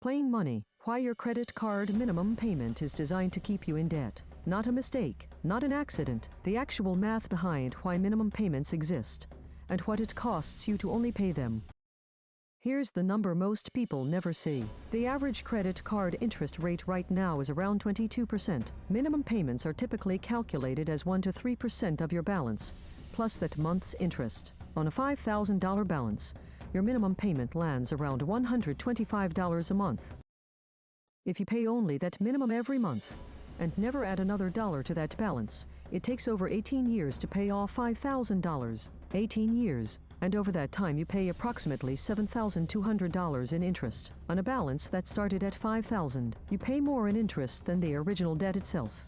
Plain money. Why your credit card minimum payment is designed to keep you in debt. Not a mistake, not an accident. The actual math behind why minimum payments exist, and what it costs you to only pay them. Here's the number most people never see. The average credit card interest rate right now is around 22%. Minimum payments are typically calculated as 1 to 3% of your balance, plus that month's interest. On a $5,000 balance, your minimum payment lands around $125 a month. If you pay only that minimum every month, and never add another dollar to that balance, it takes over 18 years to pay off $5,000. 18 years, and over that time you pay approximately $7,200 in interest. On a balance that started at $5,000, you pay more in interest than the original debt itself.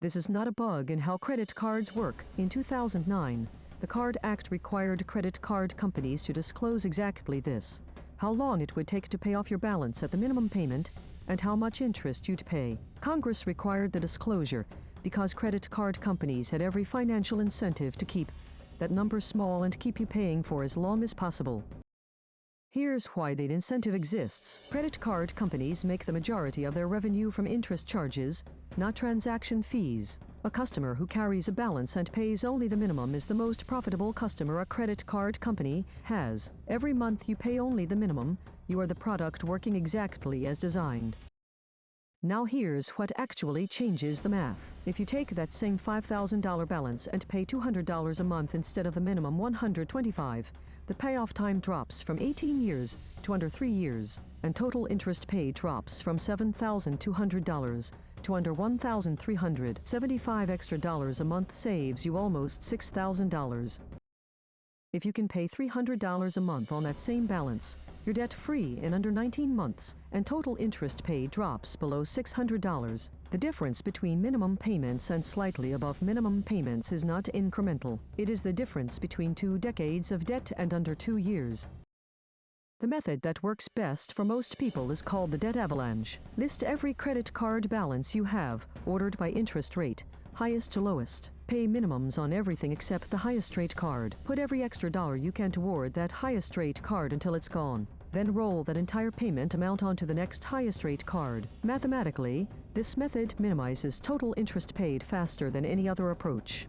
This is not a bug in how credit cards work. In 2009, the Card Act required credit card companies to disclose exactly this: how long it would take to pay off your balance at the minimum payment, and how much interest you'd pay. Congress required the disclosure because credit card companies had every financial incentive to keep that number small and keep you paying for as long as possible. Here's why that incentive exists. Credit card companies make the majority of their revenue from interest charges, not transaction fees. A customer who carries a balance and pays only the minimum is the most profitable customer a credit card company has. Every month you pay only the minimum, you are the product working exactly as designed. Now here's what actually changes the math. If you take that same $5,000 balance and pay $200 a month instead of the minimum $125, the payoff time drops from 18 years to under 3 years, and total interest paid drops from $7,200 to under $1,300. $75 extra a month saves you almost $6,000. If you can pay $300 a month on that same balance, you're debt-free in under 19 months, and total interest paid drops below $600. The difference between minimum payments and slightly above minimum payments is not incremental. It is the difference between 2 decades of debt and under 2 years. The method that works best for most people is called the debt avalanche. List every credit card balance you have, ordered by interest rate, highest to lowest. Pay minimums on everything except the highest rate card. Put every extra dollar you can toward that highest rate card until it's gone. Then roll that entire payment amount onto the next highest rate card. Mathematically, this method minimizes total interest paid faster than any other approach.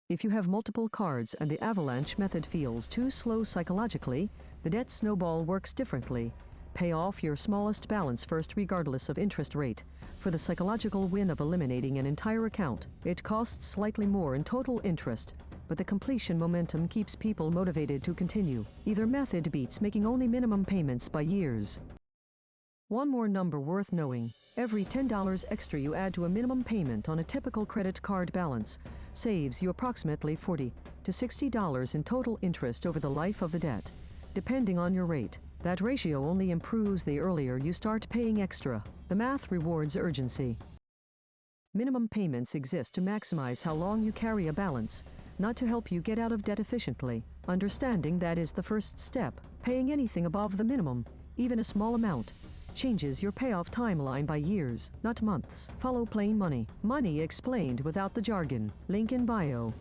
If you have multiple cards and the avalanche method feels too slow psychologically, the debt snowball works differently. Pay off your smallest balance first regardless of interest rate. For the psychological win of eliminating an entire account, it costs slightly more in total interest, but the completion momentum keeps people motivated to continue. Either method beats making only minimum payments by years. One more number worth knowing: every $10 extra you add to a minimum payment on a typical credit card balance saves you approximately $40 to $60 in total interest over the life of the debt, depending on your rate. That ratio only improves the earlier you start paying extra. The math rewards urgency. Minimum payments exist to maximize how long you carry a balance, not to help you get out of debt efficiently. Understanding that is the first step. Paying anything above the minimum, even a small amount, changes your payoff timeline by years, not months. Follow Plain Money. Money explained without the jargon. Link in bio.